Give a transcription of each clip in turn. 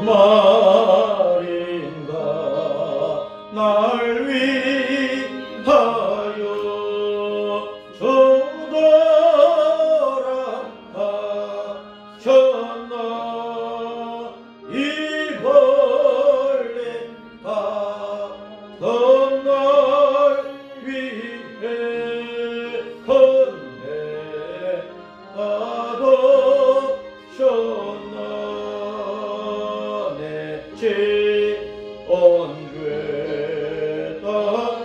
말인가 날 위하여 주더라 하셨나 이 벌레가 넌 날 위해 건네하셨나 내 지언죄 다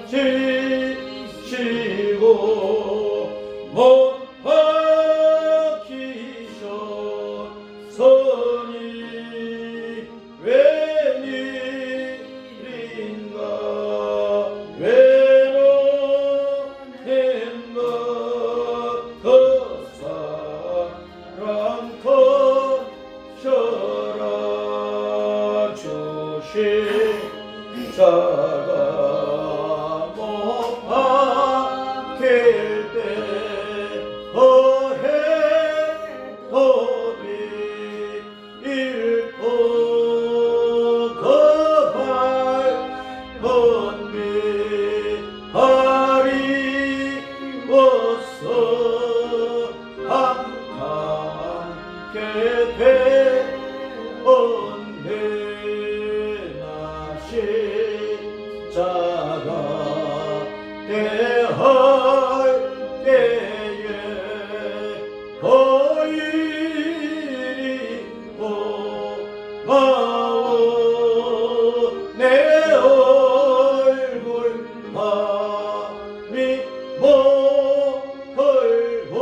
지시고 못 박히셨으니 웬일인가 외로했나 그 사랑 커셔라 주신 자가 못 박힐 때 허해 법이 잃고 그 밟은 밑 아리워서 함께 되었네 나 십자가 대할 때에 거일이 고마워 내 얼굴 밤이 못걸고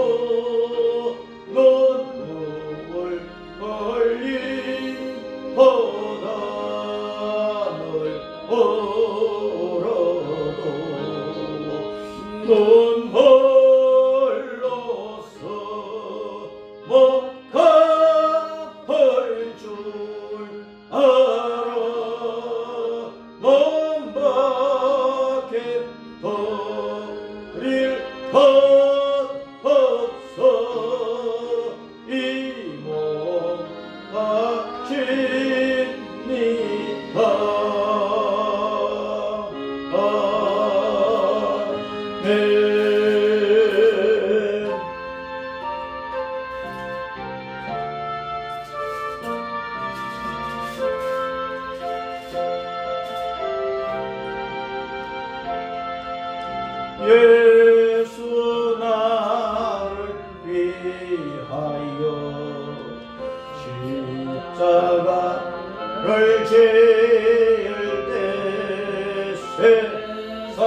눈물 흘린 보다 널 울어도 눈물로서 못 갚을 줄 알아 몸 밖에 버릴 것 없어 이 몸 바치니까 예수 나를 위하여 십자가를 지을 때 세상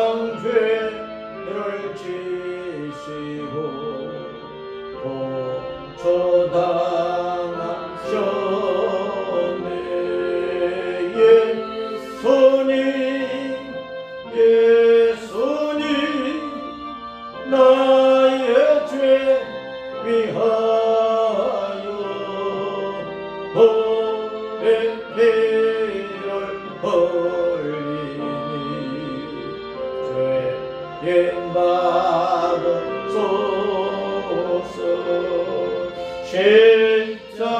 죄를 지시고 고초당하셨네 예수님 나의 죄 위하여 보배 피를 흘리니 죄인 받으소서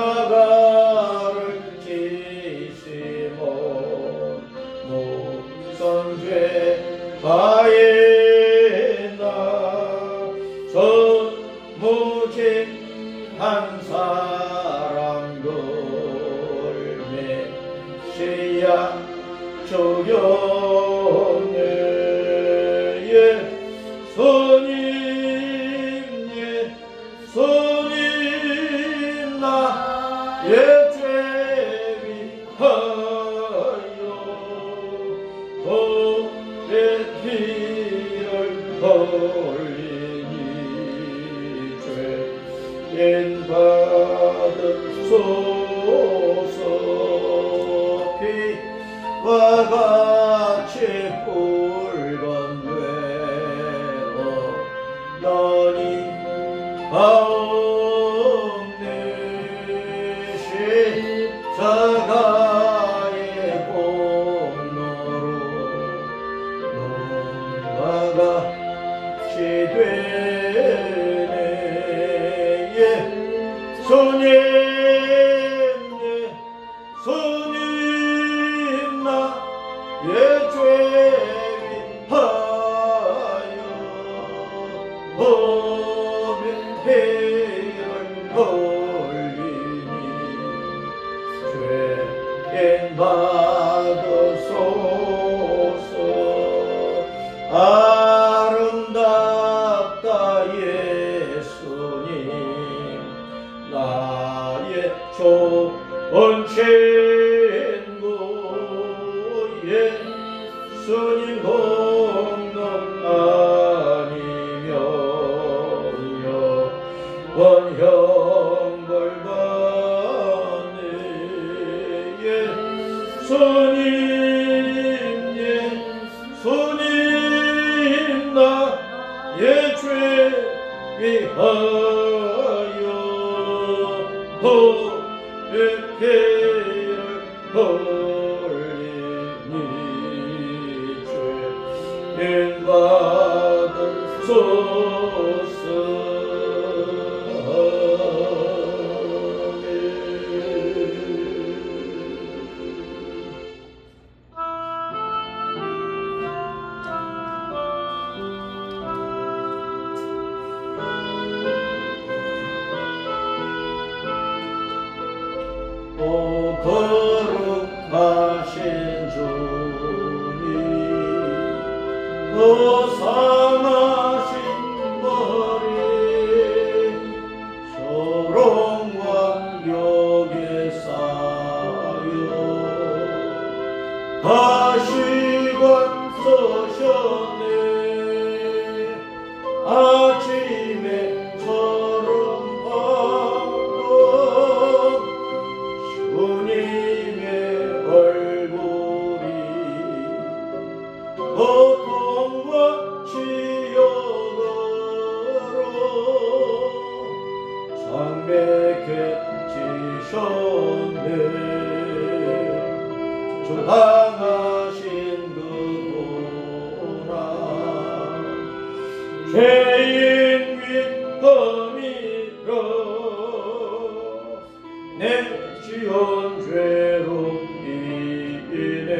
십자가를 지시모 무선죄 바에나 전무진 한 사람들 메시아 주였네 예수님 나의 죄 위하여 보배 피를 흘리니 죄인 받으소서 피와 같이 붉은 되었더니 가운데 십자가의 공로로 너가 같이 되네 예수님 예죄 위하여 범의 해를 벌리니 죄인 받으소서. 아름답다 예수님 나의 좋은 친구 예수님 공덕 아니면 영원형 벌받네. 예수님 나의 죄 위하여 범의 해를 벌리니 죄인 받으소서. 오 거룩하신 주님 그 상하신 머리 소롱과 벽에 쌓여 가시관 쓰셨네. 아침에 처럼 주님의 얼굴이 고통과 치욕으로 창백해지셨네. 주 당하신 그 고난 죄인 윗범이라 내 지은 죄로 인해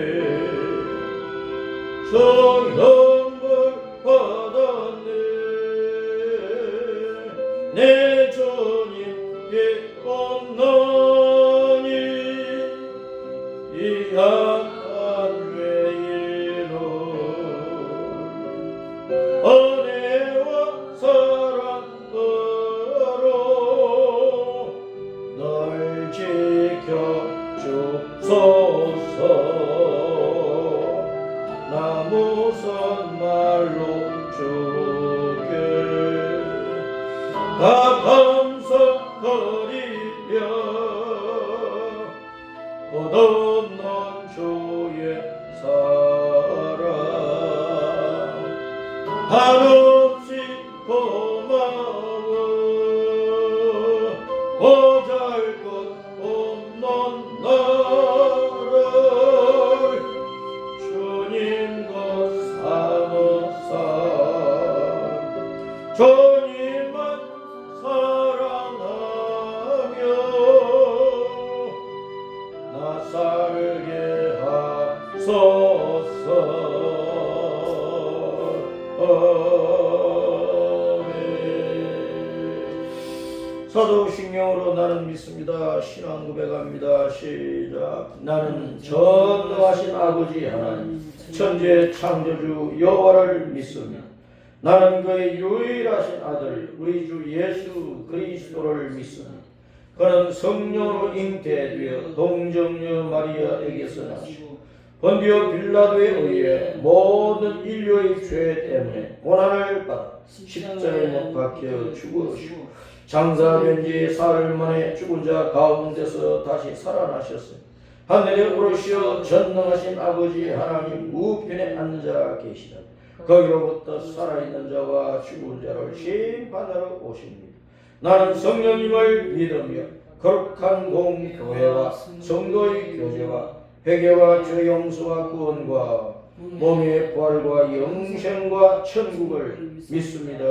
성형을 받았네. 내 주님께 없나니 이 악한 죄인은 은혜와 사랑으로 널 지켜주소서. 나 무슨 말로 주께 다 감사드리며 끝없는 주의 사랑 한없이 고마워. 보잘것 없는 나를 주님과 삼으사 주님만 사랑하며 나 살게 하소서. 사도신경으로 나는 믿습니다. 신앙 고백합니다. 시작. 나는 전능하신 아버지 하나님 천지의 창조주 여호와를 믿습니다. 나는 그의 유일하신 아들 우리 주 예수 그리스도를 믿습니다. 그는 성령으로 잉태되어 동정녀 마리아에게서 나시고 본디오 빌라도에 의해 모든 인류의 죄 때문에 고난을 받아 십자가에 못 박혀 죽으시고 장사된 지 사흘 만에 죽은 자 가운데서 다시 살아나셨으니 하늘에 오르시어 전능하신 아버지 하나님 우편에 앉아 계시다. 거기로부터 살아있는 자와 죽은 자를 심판하러 오십니다. 나는 성령님을 믿으며 거룩한 공교회와 성도의 교제와 회개와 죄 용서와 구원과 몸의 부활과 영생과 천국을 믿습니다.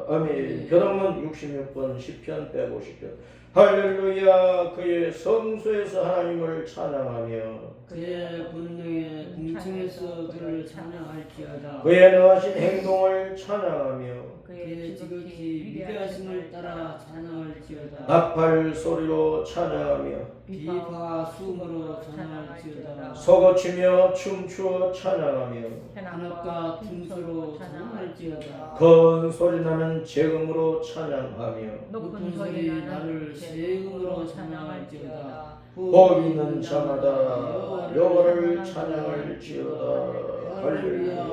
아멘. 교동문 66번 시편 150편 할렐루야. 그의 성소에서 하나님을 찬양하며 그의 권능의 궁창에서 그를 찬양할지어다. 그의 능하신 행동을 찬양하며 그의 지극히 위대하심을 따라 찬양할지어다. 나팔 소리로 찬양하며 비파 수음으로 찬양할지어다. 서거치며 춤추어 찬양하며 한압과 춤소로 찬양할지어다. 큰 소리 나는 재음으로 찬양하며 높은 소리 나를 세음으로 찬양할지어다. 복 있는 자마다 여호와를 찬양할지어다. 할렐루야.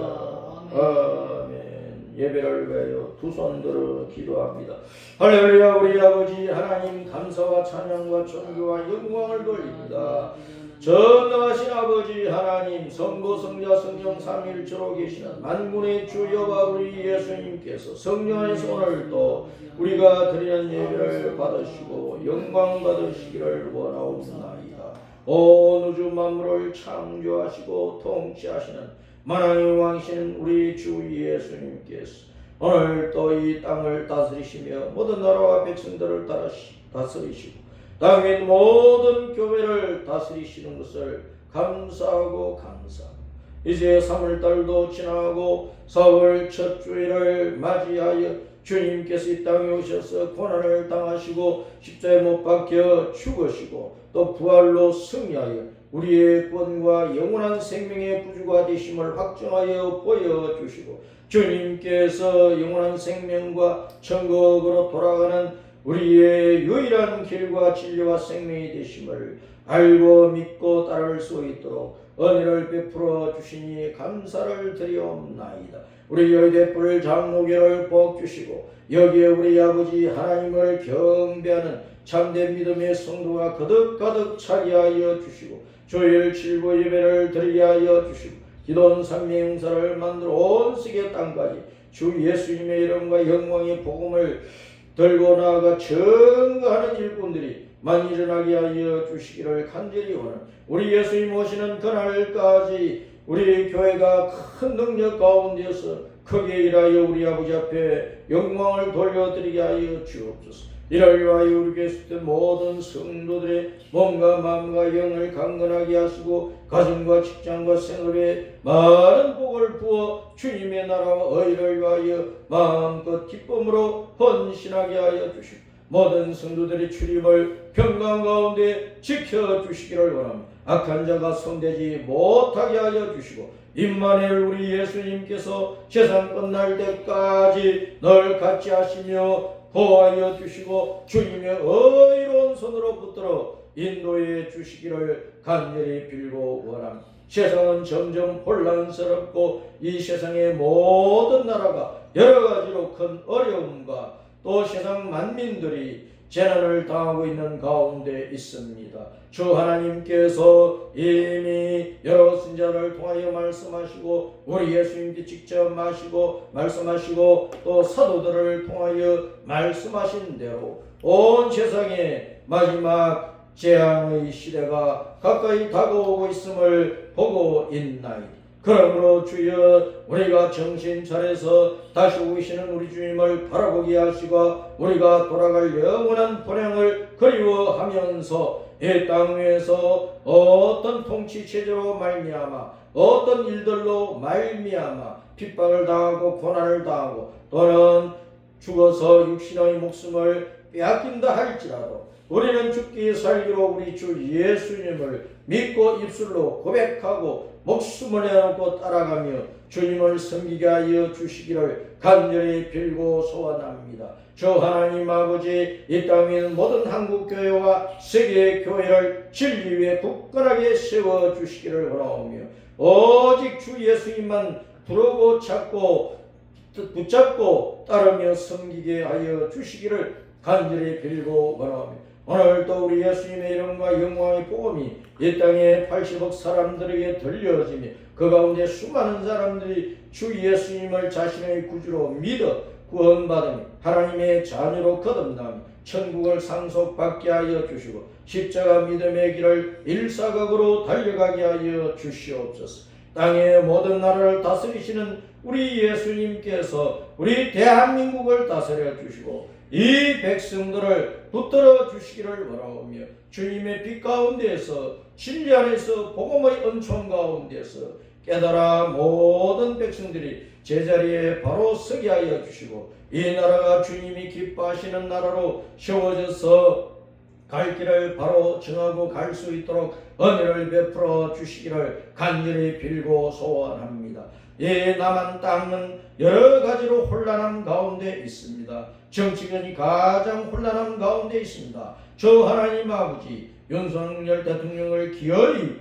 아멘. 예배를 위하여 두 손 들어 기도합니다. 할렐루야. 우리 아버지 하나님 감사와 찬양과 존귀와 영광을 돌립니다. 전능하신 아버지 하나님, 성부 성자 성령 삼위일체로 계시는 만군의 주 여호와 우리 예수님께서 성령 안에서 오늘도 우리가 드리는 예배를 받으시고 영광 받으시기를 원하옵나이다. 온 우주 만물을 창조하시고 통치하시는 만왕의 왕이신 우리 주 예수님께서 오늘 또 이 땅을 다스리시며 모든 나라와 백성들을 다스리시고 땅의 모든 교회를 다스리시는 것을 감사하고 이제 3월달도 지나고 4월 첫 주일을 맞이하여 주님께서 이 땅에 오셔서 고난을 당하시고 십자가에 못 박혀 죽으시고 또 부활로 승리하여 우리의 구원과 영원한 생명의 구주가 되심을 확정하여 보여주시고 주님께서 영원한 생명과 천국으로 돌아가는 우리의 유일한 길과 진리와 생명이 되심을 알고 믿고 따를 수 있도록 은혜를 베풀어 주시니 감사를 드리옵나이다. 우리 여의대불 장로교를 복주시고 여기에 우리 아버지 하나님을 경배하는 참된 믿음의 성도가 가득 차게 하여 주시고 주일 7부 예배를 드리게 하여 주시고 기도원 삼위행사를 만들어 온 세계 땅까지 주 예수님의 이름과 영광의 복음을 들고 나아가 증거하는 일꾼들이 많이 일어나게 하여 주시기를 간절히 원하는 우리 예수님 오시는 그날까지 우리 교회가 큰 능력 가운데서 크게 일하여 우리 아버지 앞에 영광을 돌려드리게 하여 주옵소서. 이를 위하여 우리 계속된 모든 성도들의 몸과 마음과 영을 강건하게 하시고 가정과 직장과 생업에 많은 복을 부어 주님의 나라와 의를 위하여 마음껏 기쁨으로 헌신하게 하여 주시고 모든 성도들의 출입을 평강 가운데 지켜주시기를 원합니다. 악한 자가 손대지 못하게 하여 주시고 임마누엘 우리 예수님께서 세상 끝날 때까지 늘 같이 하시며 보호하여 주시고 주님의 의로운 손으로 붙들어 인도해 주시기를 간절히 빌고 원합니다. 세상은 점점 혼란스럽고 이 세상의 모든 나라가 여러 가지로 큰 어려움과 또 세상 만민들이 재난을 당하고 있는 가운데 있습니다. 주 하나님께서 이미 여러 선지자를 통하여 말씀하시고 우리 예수님께 직접 말씀하시고 또 사도들을 통하여 말씀하신 대로 온 세상에 마지막 재앙의 시대가 가까이 다가오고 있음을 보고 있나이다. 그러므로 주여 우리가 정신 차려서 다시 오시는 우리 주님을 바라보게 하시고 우리가 돌아갈 영원한 본향을 그리워하면서 이 땅 위에서 어떤 통치 체제로 말미암아 어떤 일들로 말미암아 핍박을 당하고 고난을 당하고 또는 죽어서 육신의 목숨을 빼앗긴다 할지라도 우리는 죽기 살기로 우리 주 예수님을 믿고 입술로 고백하고 목숨을 내놓고 따라가며 주님을 섬기게 하여 주시기를 간절히 빌고 소원합니다. 주 하나님 아버지, 이 땅에 있는 모든 한국교회와 세계교회를 진리 위에 굳건하게 세워주시기를 원하오며 오직 주 예수님만 부르고 찾고 붙잡고 따르며 섬기게 하여 주시기를 간절히 빌고 원하오며 오늘도 우리 예수님의 이름과 영광의 복음이 이 땅에 80억 사람들에게 들려지며 그 가운데 수많은 사람들이 주 예수님을 자신의 구주로 믿어 구원받으며 하나님의 자녀로 거듭나며 천국을 상속받게 하여 주시고 십자가 믿음의 길을 일사각으로 달려가게 하여 주시옵소서. 땅의 모든 나라를 다스리시는 우리 예수님께서 우리 대한민국을 다스려 주시고 이 백성들을 붙들어 주시기를 원하오며 주님의 빛 가운데에서 진리 안에서 복음의 은총 가운데에서 깨달아 모든 백성들이 제자리에 바로 서게 하여 주시고 이 나라가 주님이 기뻐하시는 나라로 세워져서 갈 길을 바로 정하고 갈 수 있도록 은혜를 베풀어 주시기를 간절히 빌고 소원합니다. 이 남한 땅은 여러 가지로 혼란함 가운데 있습니다. 정치권이 가장 혼란함 가운데 있습니다. 저 하나님 아버지 윤석열 대통령을 기어이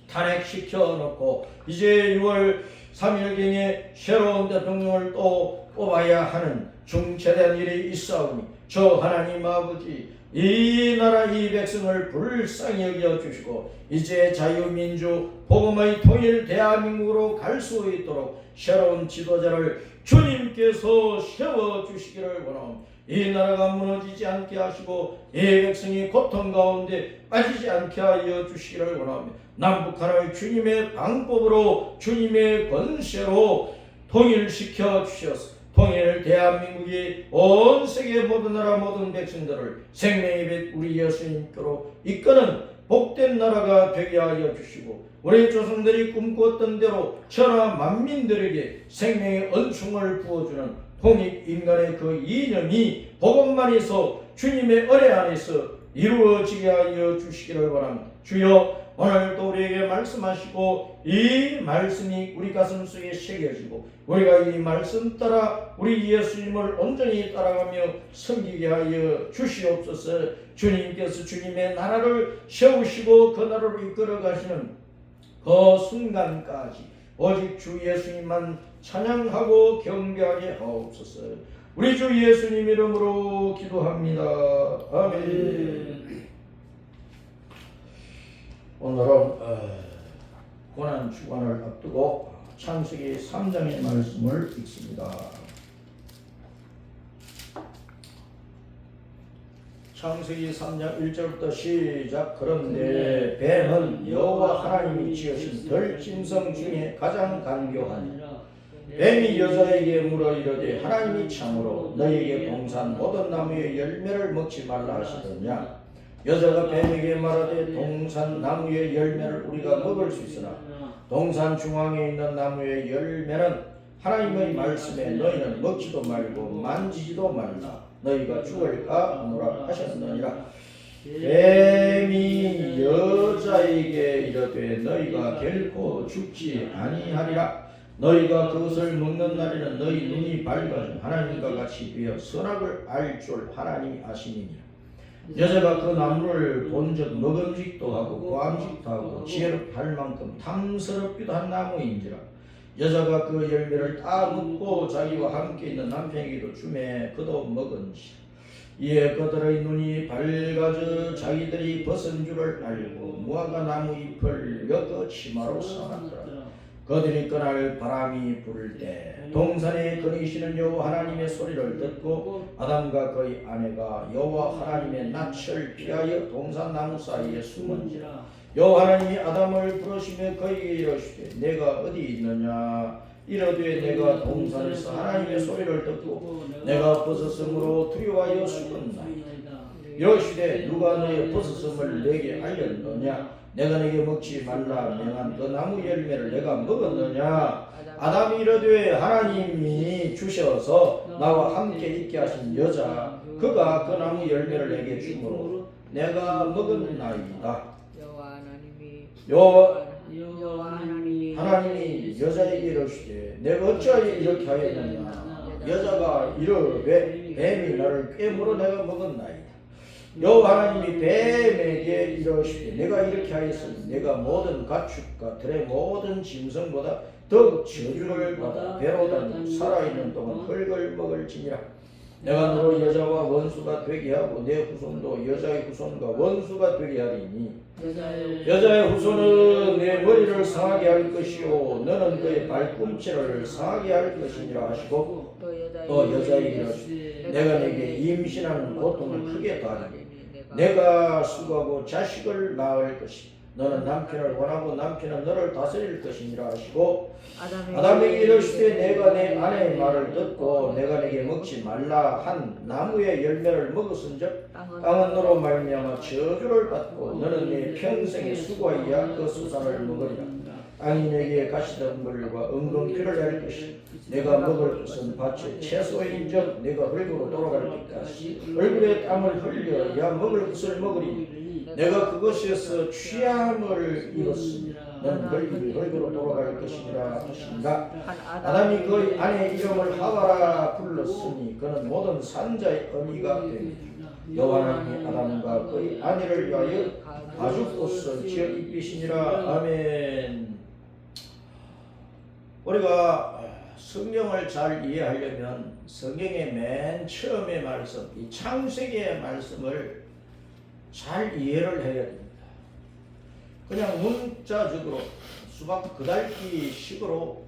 탄핵시켜 놓고 이제 6월 3일경에 새로운 대통령을 또 뽑아야 하는 중차대한 일이 있사오니 저 하나님 아버지 이 나라 이 백성을 불쌍히 여겨 주시고 이제 자유민주 복음의 통일 대한민국으로 갈 수 있도록 새로운 지도자를 주님께서 세워주시기를 원하옵니다. 이 나라가 무너지지 않게 하시고 이 백성이 고통 가운데 빠지지 않게 하여 주시기를 원하옵니다. 남북한을 주님의 방법으로 주님의 권세로 통일시켜 주셔서 통일 대한민국이 온 세계 모든 나라 모든 백성들을 생명의 빛 우리 예수님께로 이끄는 복된 나라가 되게 하여 주시고 우리 조상들이 꿈꾸었던 대로 천하 만민들에게 생명의 은총을 부어주는 통일인간의 그 이념이 복음만에서 주님의 은혜 안에서 이루어지게 하여 주시기를 원합니다. 주여 오늘도 우리에게 말씀하시고 이 말씀이 우리 가슴 속에 새겨지고 우리가 이 말씀 따라 우리 예수님을 온전히 따라가며 섬기게 하여 주시옵소서. 주님께서 주님의 나라를 세우시고 그 나라로 이끌어 가시는 그 순간까지 오직 주 예수님만 찬양하고 경배하게 하옵소서. 우리 주 예수님 이름으로 기도합니다. 아멘. 오늘은 고난 주간을 앞두고 창세기 3장의 말씀을 읽습니다. 창세기 3장 1절부터 시작. 그런데 뱀은 여호와 하나님이 지으신 들짐승 중에 가장 간교하니 뱀이 여자에게 물어 이르되 하나님이 참으로 너희에게 동산 모든 나무의 열매를 먹지 말라 하시더냐. 여자가 뱀에게 말하되 동산 나무의 열매를 우리가 먹을 수 있으나 동산 중앙에 있는 나무의 열매는 하나님의 말씀에 너희는 먹지도 말고 만지지도 말라 너희가 죽을까 하노라 하셨느니라. 뱀이 여자에게 이르되 너희가 결코 죽지 아니하리라. 너희가 그것을 먹는 날에는 너희 눈이 밝아져 하나님과 같이 되어 선악을 알 줄 하나님이 아시니라. 여자가 그 나무를 본즉 먹음직도 하고 고함직도 하고 지혜롭할 만큼 탐스럽기도 한 나무인지라. 여자가 그 열매를 따 먹고 자기와 함께 있는 남편에게도 주매 그도 먹은지라. 이에 그들의 눈이 밝아져 자기들이 벗은 줄을 알고 무화과 나무 잎을 엮어 치마로 삼았더라. 그들이 그날 바람이 불 때 동산에 거니시는 여호와 하나님의 소리를 듣고 아담과 그의 아내가 여호와 하나님의 낯을 피하여 동산 나무 사이에 숨은지라. 여호와 하나님이 아담을 부르시며 그에게 이르시되 내가 어디 있느냐. 이르되 내가 동산에서 하나님의 소리를 듣고 내가 벗었으므로 두려워하여 숨었나이다. 이르시되 누가 너의 벗었음을 내게 알렸느냐. 내가 내게 먹지 말라 명한 그 나무 열매를 내가 먹었느냐. 아담이 이르되 하나님이 주셔서 나와 함께 있게 하신 여자 그가 그 나무 열매를 내게 주므로 내가 먹었나이다. 여호와 하나님이 여자에게 이르시되 내가 어찌하여 이렇게 하였느냐. 여자가 이르되 뱀이 나를 꿰물어 내가 먹었나이다. 여호와 하나님이 뱀에게 이르시되 내가 이렇게 하였으니 내가 모든 가축과 들의 모든 짐승보다 더욱 저주를 받아 배로다니 살아있는 동안 흙을 먹을지니라. 내가 너로 여자와 원수가 되게 하고 내 후손도 여자의 후손과 원수가 되게 하리니 여자의 후손은 내 머리를 상하게 할 것이요 너는 그의 발꿈치를 상하게 할 것이니라 하시고 또 여자에게 이르시되 내가 내게 임신하는 고통을 크게 더하리니 내가 수고하고 자식을 낳을 것이 너는 남편을 원하고 남편은 너를 다스릴 것이니라 하시고 아담에게 아담에게 이르시되 내가 내 아내의 말을 듣고 내가 내게 먹지 말라 한 나무의 열매를 먹었은즉 땅은 너로 말미암아 저주를 받고 너는 내 평생에 수고하여 그 수산을 먹으리라. 땅이 내게 가시덤불과 은근피를 낼 것이 내가 먹을 것은 밭의 채소인즉 내가 흙으로 돌아갈 때까지 얼굴에 땀을 흘려야 먹을 것을 먹으리. 내가 그것에서 취함을 입었으니 너는 흙으로 돌아갈 것이니라 하신다. 아담이 그 아내의 이름을 하와라 불렀으니 그는 모든 산자의 어미가 되니 여호와 하나님이 아담과 그의 아내를 위하여 가죽옷을 지어 입히시니라. 아멘. 우리가 성경을 잘 이해하려면 성경의 맨 처음의 말씀, 이 창세기의 말씀을 잘 이해를 해야 됩니다. 그냥 문자적으로 수박 그달기 식으로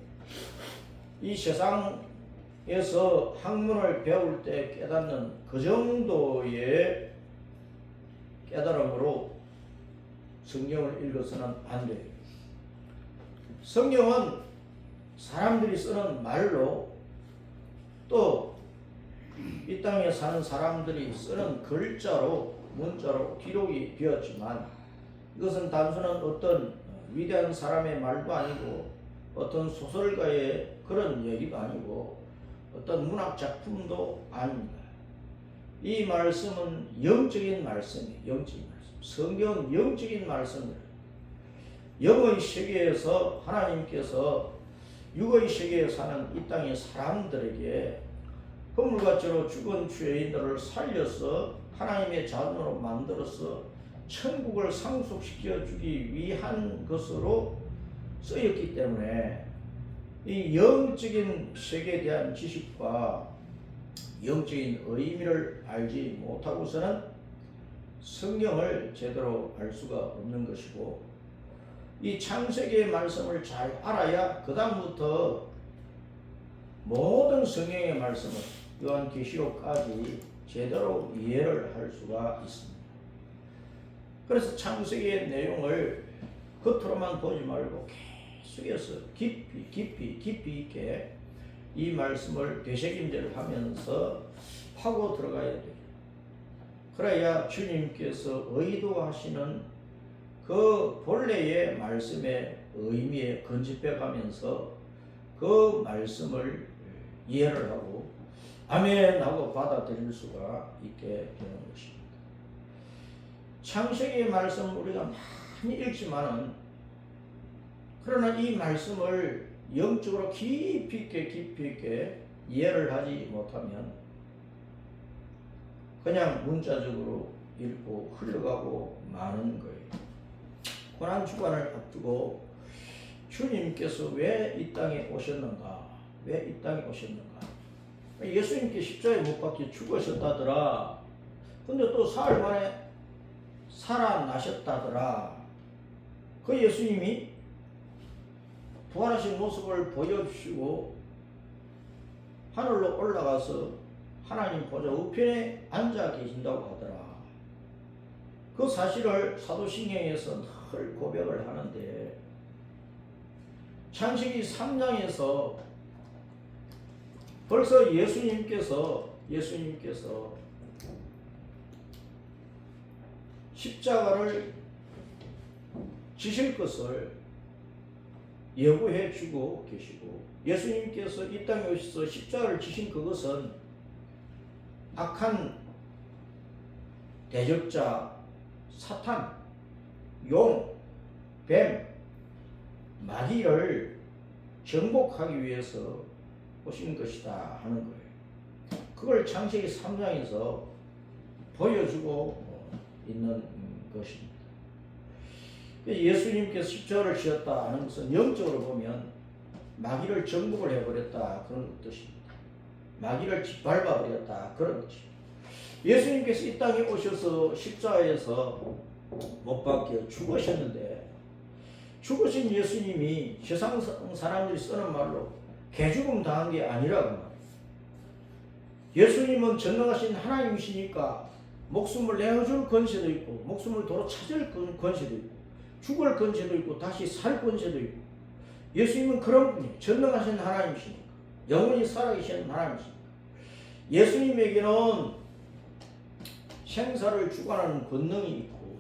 이 세상에서 학문을 배울 때 깨닫는 그 정도의 깨달음으로 성경을 읽어서는 안 돼요. 성경은 사람들이 쓰는 말로 또 이 땅에 사는 사람들이 쓰는 글자로 문자로 기록이 되었지만 이것은 단순한 어떤 위대한 사람의 말도 아니고 어떤 소설가의 그런 얘기도 아니고 어떤 문학 작품도 아닙니다. 이 말씀은 영적인 말씀이에요. 영적인 말씀. 성경은 영적인 말씀이에요. 영의 세계에서 하나님께서 육의 세계에 사는 이 땅의 사람들에게 허물과죄로 죽은 죄인들을 살려서 하나님의 자손으로 만들어서 천국을 상속시켜 주기 위한 것으로 쓰였기 때문에 이 영적인 세계에 대한 지식과 영적인 의미를 알지 못하고서는 성경을 제대로 알 수가 없는 것이고 이 창세기의 말씀을 잘 알아야 그 다음부터 모든 성경의 말씀을 요한계시록까지 제대로 이해를 할 수가 있습니다. 그래서 창세기의 내용을 겉으로만 보지 말고 계속해서 깊이 있게 이 말씀을 되새김질을 하면서 파고 들어가야 돼요. 그래야 주님께서 의도하시는 그 본래의 말씀의 의미에 근접해 가면서 그 말씀을 이해를 하고 아멘 하고 받아들일 수가 있게 되는 것입니다. 창세기의 말씀 우리가 많이 읽지만은 그러나 이 말씀을 영적으로 깊이 있게 이해를 하지 못하면 그냥 문자적으로 읽고 흘러가고 마는 거예요. 고난주간을 앞두고 주님께서 왜 이 땅에 오셨는가? 왜 이 땅에 오셨는가? 예수님께 십자가에 못 박혀 죽으셨다더라. 근데 또 사흘 만에 살아나셨다더라. 그 예수님이 부활하신 모습을 보여주시고 하늘로 올라가서 하나님 보좌 우편에 앉아 계신다고 하더라. 그 사실을 사도신경에서 늘 고백을 하는데 창세기 3장에서 벌써 예수님께서 십자가를 지실 것을 예고해 주고 계시고 예수님께서 이 땅에 오셔서 십자가를 지신 그것은 악한 대적자 사탄, 용, 뱀, 마귀를 정복하기 위해서 오신 것이다 하는 거예요. 그걸 창세기 3장에서 보여주고 있는 것입니다. 예수님께서 십자가를 지었다 하는 것은 영적으로 보면 마귀를 정복을 해버렸다 그런 뜻입니다. 마귀를 짓밟아 버렸다 그런 뜻입니다. 예수님께서 이 땅에 오셔서 십자가에서 못 박혀 죽으셨는데 죽으신 예수님이 세상 사람들이 쓰는 말로 개죽음 당한 게 아니라고 말해요. 예수님은 전능하신 하나님이시니까 목숨을 내어줄 권세도 있고 목숨을 도로 찾을 권세도 있고 죽을 권세도 있고 다시 살 권세도 있고 예수님은 그런 분이에요. 전능하신 하나님이시니까. 영원히 살아계신 하나님이시니까. 예수님에게는 생사를 주관하는 권능이 있고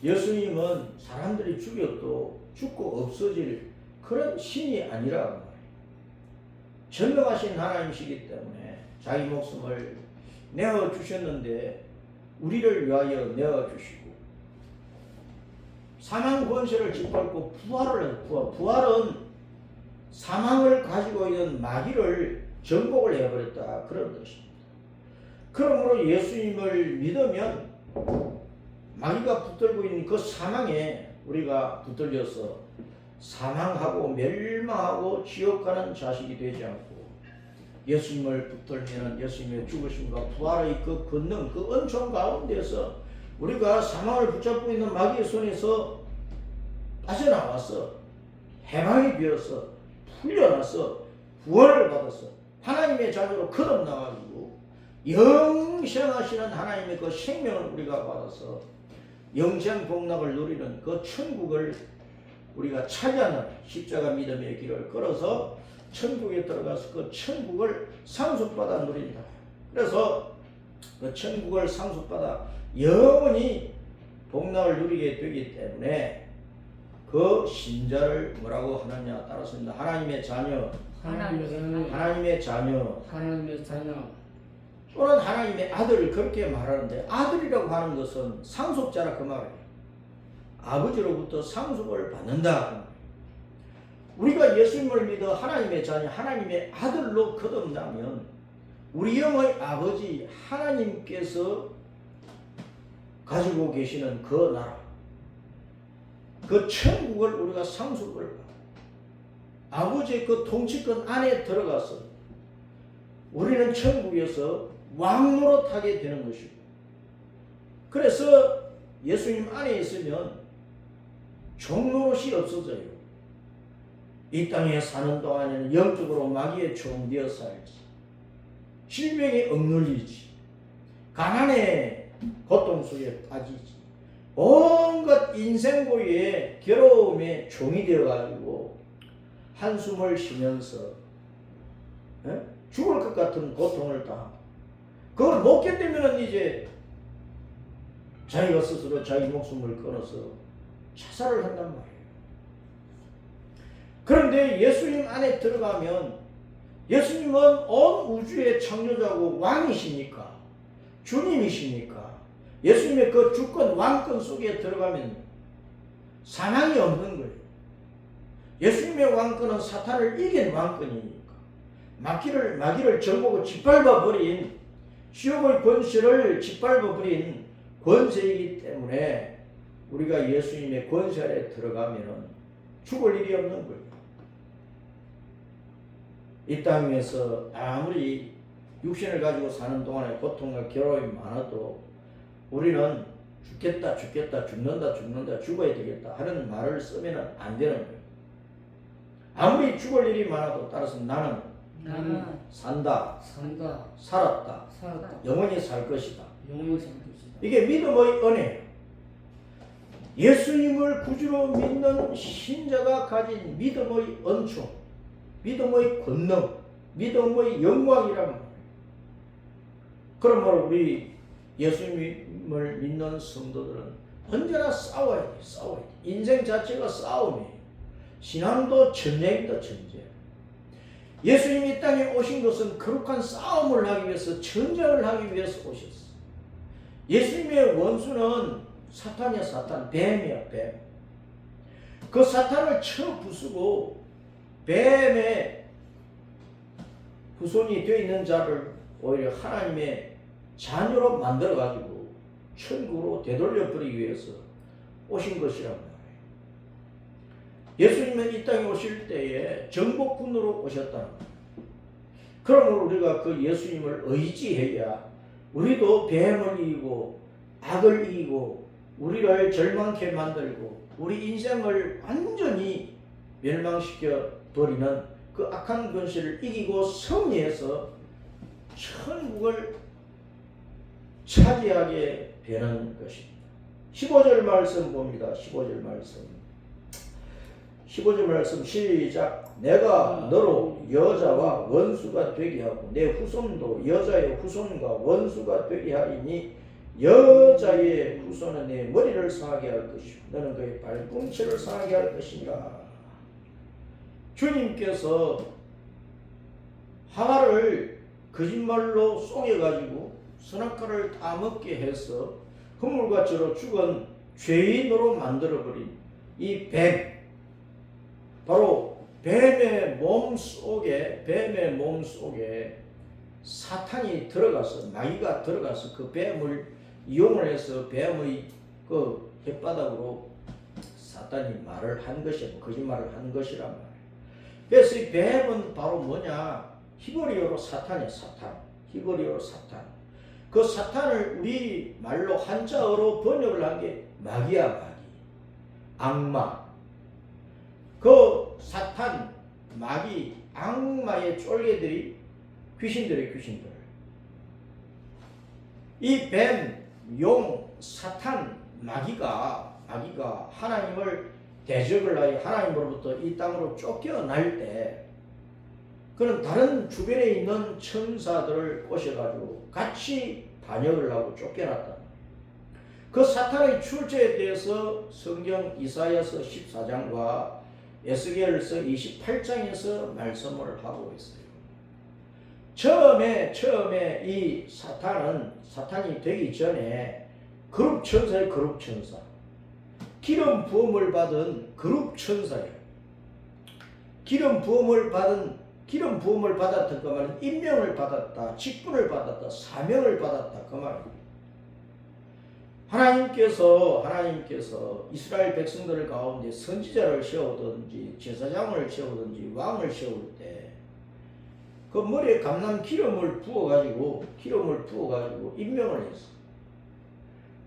예수님은 사람들이 죽여도 죽고 없어질 그런 신이 아니라 말이에요. 전능하신 하나님이시기 때문에 자기 목숨을 내어주셨는데 우리를 위하여 내어주시고 사망 권세를 짓밟고 부활을 해요. 부활은 사망을 가지고 있는 마귀를 정복을 해버렸다 그런 뜻입니다. 그러므로 예수님을 믿으면 마귀가 붙들고 있는 그 사망에 우리가 붙들려서 사망하고 멸망하고 지옥 가는 자식이 되지 않고 예수님을 붙들면 예수님의 죽으심과 부활의 그 권능, 그 은총 가운데서 우리가 사망을 붙잡고 있는 마귀의 손에서 빠져나와서 해방이 되어서 풀려나서 구원을 받아서 하나님의 자녀로 거듭나가지고 영생하시는 하나님의 그 생명을 우리가 받아서 영생 복락을 누리는 그 천국을 우리가 차지하는 십자가 믿음의 길을 걸어서 천국에 들어가서 그 천국을 상속받아 누린다. 그래서 그 천국을 상속받아 영원히 복락을 누리게 되기 때문에 그 신자를 뭐라고 하느냐 따랐습니다. 하나님의 자녀, 하나님의 자녀, 하나님의 자녀, 또는 하나님의 아들을 그렇게 말하는데 아들이라고 하는 것은 상속자라 그 말이에요. 아버지로부터 상속을 받는다. 우리가 예수님을 믿어 하나님의 자녀, 하나님의 아들로 거듭나면 우리 영의 아버지 하나님께서 가지고 계시는 그 나라, 그 천국을 우리가 상속을 받아 아버지의 그 통치권 안에 들어가서 우리는 천국에서 왕노릇하게 되는 것이고, 그래서 예수님 안에 있으면 종노릇이 없어져요. 이 땅에 사는 동안에는 영적으로 마귀의 종되어 살지, 질병에 억눌리지, 가난의 고통 속에 빠지지, 온갖 인생 고유의 괴로움의 종이 되어가지고 한숨을 쉬면서 죽을 것 같은 고통을 당하고, 그걸 못 견디면 이제 자기가 스스로 자기 목숨을 끊어서 자살을 한단 말이에요. 그런데 예수님 안에 들어가면 예수님은 온 우주의 창조자고 왕이시니까, 주님이시니까 예수님의 그 주권 왕권 속에 들어가면 사망이 없는 거예요. 예수님의 왕권은 사탄을 이긴 왕권이니까 마귀를 정복을 짓밟아버린, 지옥의 권세를 짓밟아버린 권세이기 때문에 우리가 예수님의 권세 아래 들어가면 죽을 일이 없는 거예요. 이 땅에서 아무리 육신을 가지고 사는 동안에 고통과 괴로움이 많아도 우리는 죽겠다, 죽는다, 죽어야 되겠다 하는 말을 쓰면 안 되는 거예요. 아무리 죽을 일이 많아도 따라서 나는 산다, 살았다, 영원히 살 것이다. 이게 믿음의 은혜예요. 예수님을 구주로 믿는 신자가 가진 믿음의 은총, 믿음의 권능, 믿음의 영광이란 말이에요. 그러므로 우리 예수님을 믿는 성도들은 언제나 싸워야 돼. 인생 자체가 싸움이에요. 신앙도 전쟁이다, 전쟁. 예수님이 이 땅에 오신 것은 거룩한 싸움을 하기 위해서, 전쟁을 하기 위해서 오셨어. 예수님의 원수는 사탄이야, 사탄. 뱀이야, 뱀. 그 사탄을 쳐 부수고 뱀의 후손이 되어 있는 자를 오히려 하나님의 자녀로 만들어가지고 천국으로 되돌려버리기 위해서 오신 것이란 말이에요. 예수님은 이 땅에 오실 때에 정복군으로 오셨다는 거예요. 그러므로 우리가 그 예수님을 의지해야 우리도 뱀을 이기고 악을 이기고 우리를 절망케 만들고 우리 인생을 완전히 멸망시켜 버리는 그 악한 권세를 이기고 승리해서 천국을 차지하게 되는 것입니다. 15절 말씀 봅니다. 15절 말씀. 15절 말씀 시작. 내가 너로 여자와 원수가 되게 하고 내 후손도 여자의 후손과 원수가 되게 하리니 여자의 후손은 내 머리를 상하게 할 것이고 너는 그의 발꿈치를 상하게 할 것이니라. 주님께서 하와를 거짓말로 속여가지고 선악과를 다 먹게 해서 허물과처럼 죽은 죄인으로 만들어버린 이 뱀, 바로 뱀의 몸 속에 사탄이 들어가서, 마귀가 들어가서 그 뱀을 이용을 해서 뱀의 그 혓바닥으로 사탄이 말을 한 것이, 거짓말을 한 것이란 말이에요. 그래서 이 뱀은 바로 뭐냐? 히브리어로 사탄이에요. 사탄. 히브리어로 사탄. 그 사탄을 우리 말로 한자어로 번역을 한 게 마귀야, 마귀. 악마. 그 사탄, 마귀, 악마의 쫄개들이 귀신들의 귀신들. 이 뱀, 용, 사탄, 마귀가 하나님을 대적을 하여 하나님으로부터 이 땅으로 쫓겨날 때 그런 다른 주변에 있는 천사들을 꼬셔가지고 같이 반역을 하고 쫓겨났다. 그 사탄의 출처에 대해서 성경 이사야서 14장과 에스겔서 28장에서 말씀을 하고 있어요. 처음에 이 사탄이 되기 전에 그룹 천사의 그룹 천사, 기름 부음을 받은 그룹 천사예요. 기름 부음을 받았던 그 말은 임명을 받았다, 직분을 받았다, 사명을 받았다 그 말입니다. 하나님께서 이스라엘 백성들 가운데 선지자를 세우든지 제사장을 세우든지 왕을 세울 때 그 머리에 감람 기름을 부어가지고 임명을 했어.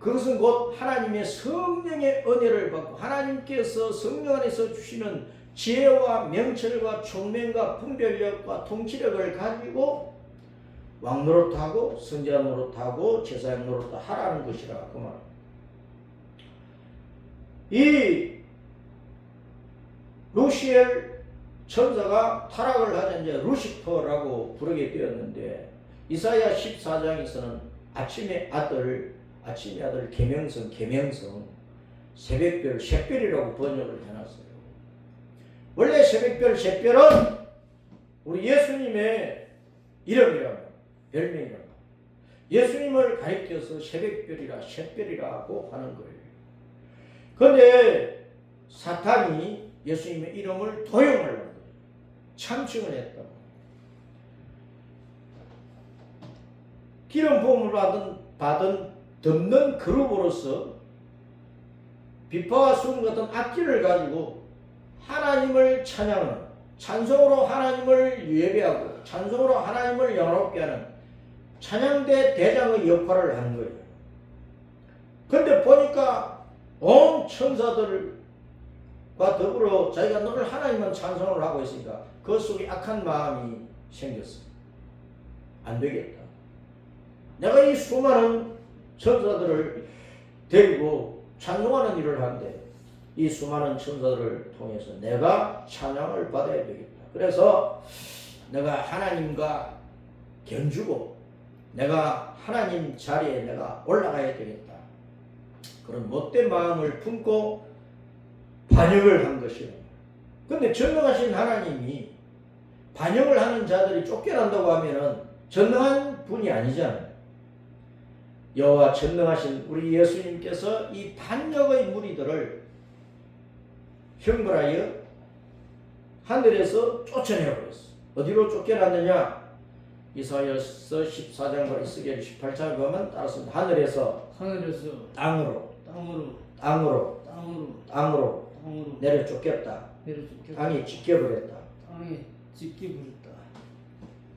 그것은 곧 하나님의 성령의 은혜를 받고 하나님께서 성령 안에서 주시는 지혜와 명철과 총명과 분별력과 통치력을 가지고 왕 노릇하고 선지자 노릇하고 제사장 노릇을 하라는 것이라 그 말. 이 루시엘 천사가 타락을 하자 이제 루시퍼라고 부르게 되었는데 이사야 14장에서는 아침의 아들 계명성 새벽별 샛별이라고 번역을 해놨어요. 원래 새벽별은 우리 예수님의 이름이라고 별명이라고 예수님을 가리켜서 샛별이라고 하는 거예요. 그런데 사탄이 예수님의 이름을 도용을 한 거예요. 참칭을 했다. 기름 부음을 받은 덮는 그룹으로서 비파와 수음 같은 악기를 가지고 하나님을 찬양하는, 찬송으로 하나님을 예배하고 찬송으로 하나님을 영화롭게 하는 찬양대 대장의 역할을 하는 거예요. 그런데 보니까 온 천사들과 더불어 자기가 늘 하나님만 찬송을 하고 있으니까 그 속에 악한 마음이 생겼어. 안 되겠다. 내가 이 수많은 천사들을 데리고 찬송하는 일을 하는데 이 수많은 천사들을 통해서 내가 찬양을 받아야 되겠다. 그래서 내가 하나님과 견주고 내가 하나님 자리에 내가 올라가야 되겠다. 그런 못된 마음을 품고 반역을 한 것이에요. 그런데 전능하신 하나님이 반역을 하는 자들이 쫓겨난다고 하면은 전능한 분이 아니잖아요. 여호와 전능하신 우리 예수님께서 이 반역의 무리들을 형벌하여 하늘에서 쫓아내버렸어. 어디로 쫓겨났느냐? 이사야서 14장과 에스겔 18장을 보면 따랐습니다. 하늘에서 땅으로 내려 쫓겼다. 땅이 찢겨버렸다.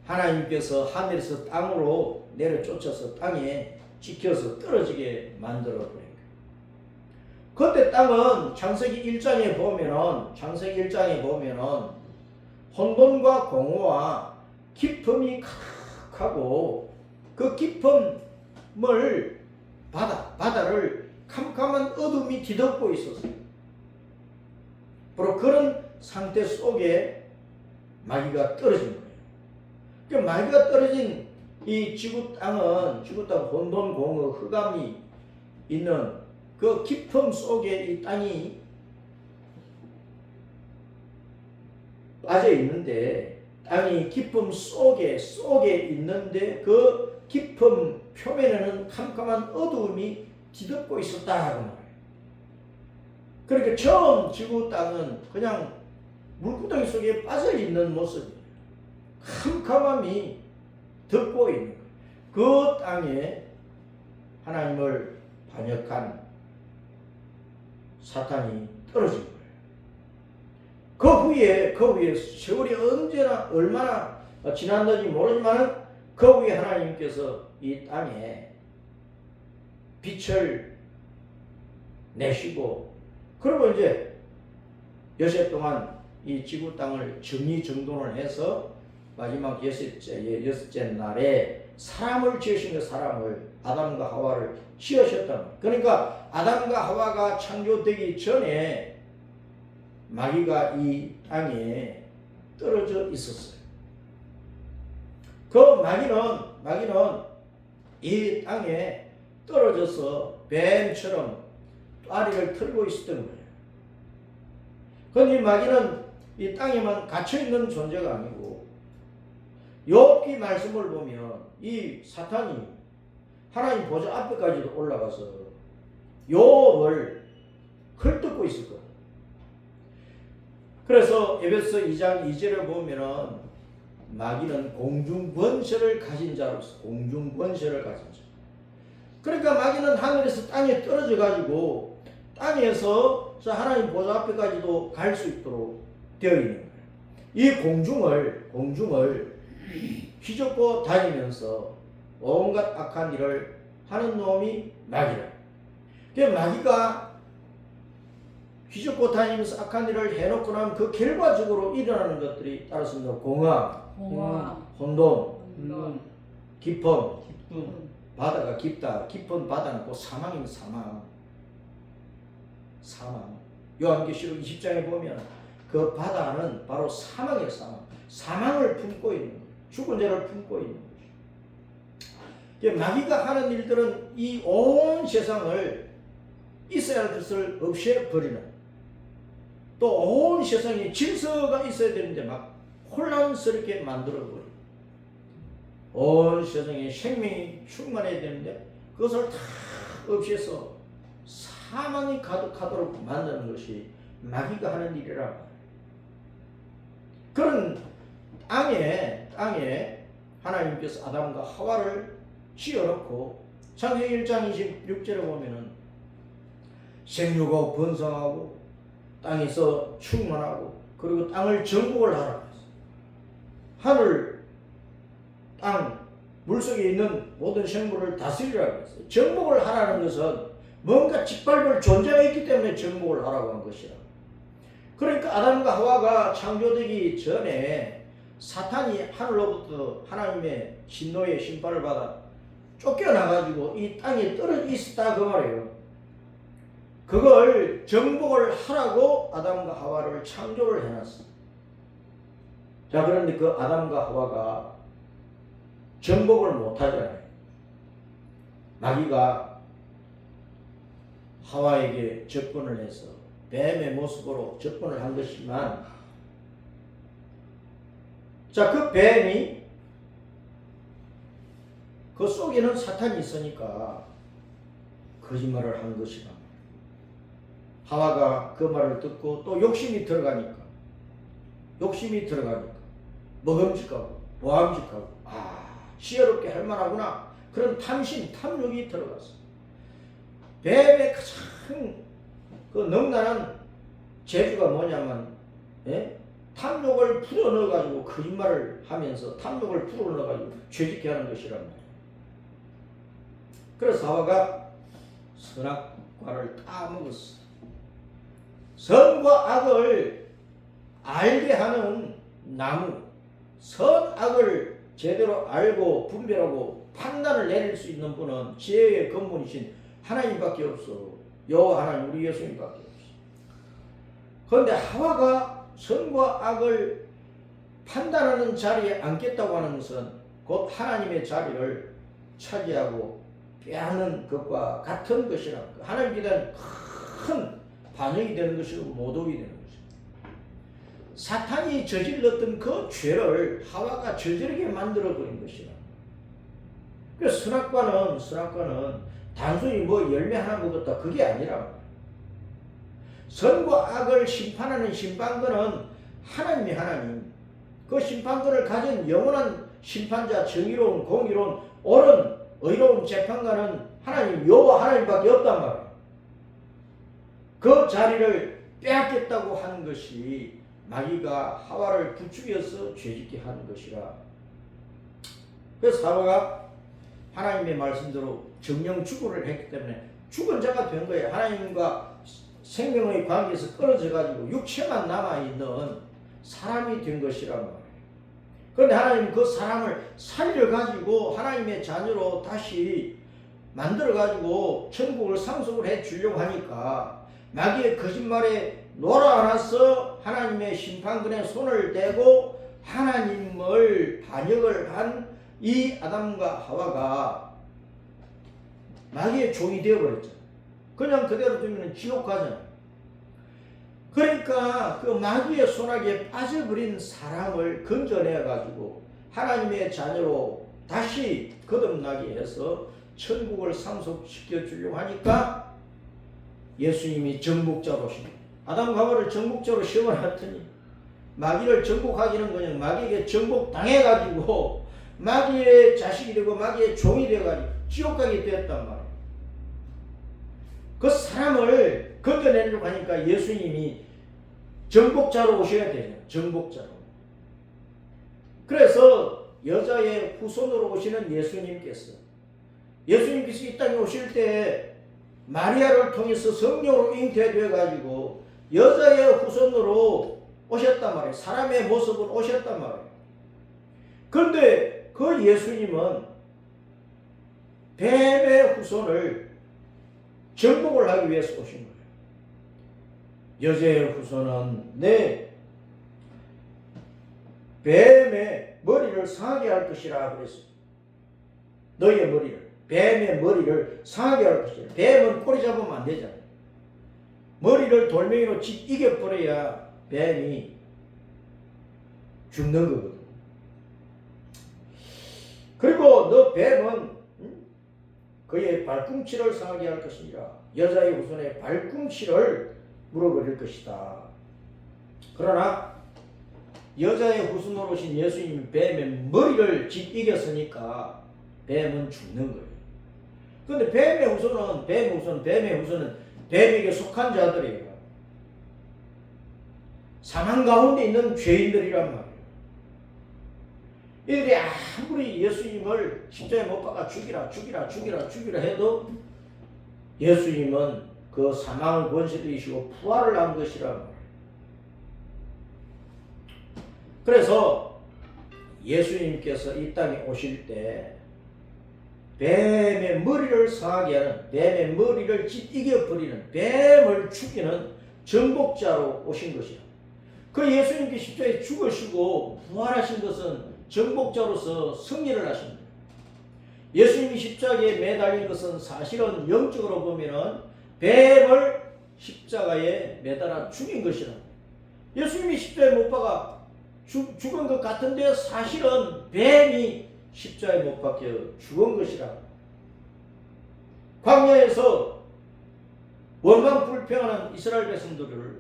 하나님께서 하늘에서 땅으로 내려 쫓아서 땅에 찍혀서 떨어지게 만들어버린 거예요. 그때 땅은 창세기 1장에 보면은 혼돈과 공허와 깊음이 칵하고 그 깊음을 바다를 캄캄한 어둠이 뒤덮고 있었어요. 바로 그런 상태 속에 마귀가 떨어진 거예요. 그 마귀가 떨어진 이 지구 땅은 혼돈, 공허, 흑암이 있는 그 깊음 속에 이 땅이 빠져 있는데, 땅이 깊음 속에 있는데 그 깊음 표면에는 캄캄한 어두움이 뒤덮고 있었다 그 말이에요. 그러니까 처음 지구 땅은 그냥 물구덩이 속에 빠져 있는 모습이에요. 캄캄함이 덮고 있는 거예요. 그 땅에 하나님을 반역한 사탄이 떨어진 거예요. 그 후에 세월이 언제나 얼마나 지났는지 모르지만 그 후에 하나님께서 이 땅에 빛을 내시고, 그리고 이제 여섯 동안 이 지구 땅을 정리정돈을 해서 마지막 여섯째 날에 사람을 지으신 그 사람을, 아담과 하와를 지으셨다는 거예요. 그러니까 아담과 하와가 창조되기 전에 마귀가 이 땅에 떨어져 있었어요. 그 마귀는 이 땅에 떨어져서 뱀처럼 다리를 털고 있었던 거예요. 그런데 이 마귀는 이 땅에만 갇혀있는 존재가 아니고, 욥기 말씀을 보면 이 사탄이 하나님 보좌 앞에까지도 올라가서 욥을 헐뜯고 있을 거예요. 그래서 에베소 2장 2절에 보면은 마귀는 공중권세를 가진 자로서, 공중권세를 가진 자. 그러니까 마귀는 하늘에서 땅에 떨어져 가지고 땅에서 하나님 보좌 앞에까지도 갈 수 있도록 되어 있는 거예요. 이 공중을 휘젓고 다니면서 온갖 악한 일을 하는 놈이 마귀라. 그 마귀가 휘젓고 다니면서 악한 일을 해놓고 나면 그 결과적으로 일어나는 것들이 따라서 공허, 혼돈, 깊음, 바다가 깊다. 깊은 바다는 곧 사망입니다. 사망. 요한계시록 20장에 보면 그 바다는 바로 사망이에요. 사망을 품고 있는 거예요. 죽은 자를 품고 있는 거죠. 마귀가 하는 일들은 이 온 세상을, 있어야 할 것을 없애버리는, 또 온 세상에 질서가 있어야 되는데 막 혼란스럽게 만들어버리고, 온 세상에 생명이 충만해야 되는데 그것을 다 없애서 사망이 가득하도록 만드는 것이 마귀가 하는 일이라. 그런 땅에 하나님께서 아담과 하와를 지어놓고 창세기 1장 26절에 보면은 생육하고 번성하고 땅에서 충만하고 그리고 땅을 정복을 하라고 했어요. 하늘, 땅, 물속에 있는 모든 생물을 다스리라고 했어요. 정복을 하라는 것은 뭔가 짓밟을 존재가 있기 때문에 정복을 하라고 한 것이라. 그러니까 아담과 하와가 창조되기 전에 사탄이 하늘로부터 하나님의 진노의 심판을 받아 쫓겨나가지고 이 땅에 떨어져 있었다 그 말이에요. 그걸 정복을 하라고 아담과 하와를 창조를 해놨어. 자, 그런데 그 아담과 하와가 정복을 못하잖아요. 마귀가 하와에게 접근을 해서 뱀의 모습으로 접근을 한 것이지만, 자, 그 뱀이 그 속에는 사탄이 있으니까 거짓말을 한 것이다. 하와가 그 말을 듣고 또 욕심이 들어가니까 먹음직하고 모함직하고 지혜롭게 할 만하구나, 그런 탐욕이 들어갔어. 뱀의 가장 그 능란한 재주가 뭐냐면 탐욕을 풀어넣어가지고 거짓말을 하면서 탐욕을 풀어넣어가지고 죄짓게 하는 것이란 말이에요. 그래서 하와가 선악과를 따먹었어. 선과 악을 알게 하는 나무, 선악을 제대로 알고 분별하고 판단을 내릴 수 있는 분은 지혜의 근본이신 하나님밖에 없어. 여호와 하나님 우리 예수님밖에 없어요. 그런데 하와가 선과 악을 판단하는 자리에 앉겠다고 하는 것은 곧 하나님의 자리를 차지하고 빼앗는 것과 같은 것이라. 하나님께 대한 큰 반역이 되는 것이고 모독이 되는 것입니다. 사탄이 저질렀던 그 죄를 하와가 저지르게 만들어버린 것이라. 그래서 선악과는 단순히 뭐 열매 하나 먹었다 그게 아니라 선과 악을 심판하는 심판권은 하나님이 하나님, 그 심판권을 가진 영원한 심판자, 정의로운 공의로운 옳은 의로운 재판관은 하나님 여호와 하나님밖에 없단 말이에요. 그 자리를 빼앗겠다고 하는 것이 마귀가 하와를 부추겨서 죄짓게 하는 것이라. 그래서 하와가 하나님의 말씀대로 정령 죽음을 했기 때문에 죽은 자가 된 거예요. 하나님과 생명의 관계에서 끊어져 가지고 육체만 남아있는 사람이 된 것이란 말이에요. 그런데 하나님은 그 사람을 살려가지고 하나님의 자녀로 다시 만들어가지고 천국을 상속을 해 주려고 하니까 마귀의 거짓말에 놀아나서 하나님의 심판권에 손을 대고 하나님을 반역을 한 이 아담과 하와가 마귀의 종이 되어버렸잖아요. 그냥 그대로 두면 지옥 가잖아요. 그러니까 그 마귀의 손아귀에 빠져버린 사람을 건져내가지고 하나님의 자녀로 다시 거듭나게 해서 천국을 상속시켜 주려고 하니까 예수님이 정복자로 오십니다. 아담과 하와를 정복자로 시험해놨더니 마귀를 정복하기는 그냥 마귀에게 정복당해가지고 마귀의 자식이 되고 마귀의 종이 되어가지고 지옥 가게 되었단 말이에요. 그 사람을 건져내려고 하니까 예수님이 정복자로 오셔야 돼요. 정복자로. 그래서 여자의 후손으로 오시는 예수님께서 이 땅에 오실 때 마리아를 통해서 성령으로 잉태되어 가지고 여자의 후손으로 오셨단 말이에요. 사람의 모습으로 오셨단 말이에요. 그런데 그 예수님은 뱀의 후손을 정복을 하기 위해서 오신 거예요. 여자의 후손은 내 뱀의 머리를 상하게 할 것이라 그랬어요. 너희의 머리를, 뱀의 머리를 상하게 할 것이라. 뱀은 꼬리 잡으면 안 되잖아요. 머리를 돌멩이로 이겨버려야 뱀이 죽는 거거든. 그리고 너 뱀은 그의 발꿈치를 상하게 할 것이니라. 여자의 후손의 발꿈치를 물어버릴 것이다. 그러나 여자의 후손으로 오신 예수님이 뱀의 머리를 이겼으니까 뱀은 죽는 거예요. 그런데 뱀의 후손은 뱀에게 속한 자들이에요. 사망 가운데 있는 죄인들이란 말이에요. 이들이 아무리 예수님을 십자가에 못 박아 죽이라 해도 예수님은 그 사망을 권세되시고 부활을 한 것이란 말이에요. 그래서 예수님께서 이 땅에 오실 때 뱀의 머리를 상하게 하는, 뱀의 머리를 이겨버리는, 뱀을 죽이는 정복자로 오신 것이야. 그 예수님께 십자가에 죽으시고 부활하신 것은 정복자로서 승리를 하신 거예요. 예수님이 십자가에 매달린 것은 사실은 영적으로 보면은 뱀을 십자가에 매달아 죽인 것이라. 예수님이 십자가에 못 박아 죽은 것 같은데 사실은 뱀이 십자가에 못 박혀 죽은 것이라. 광야에서 원망불평하는 이스라엘 백성들을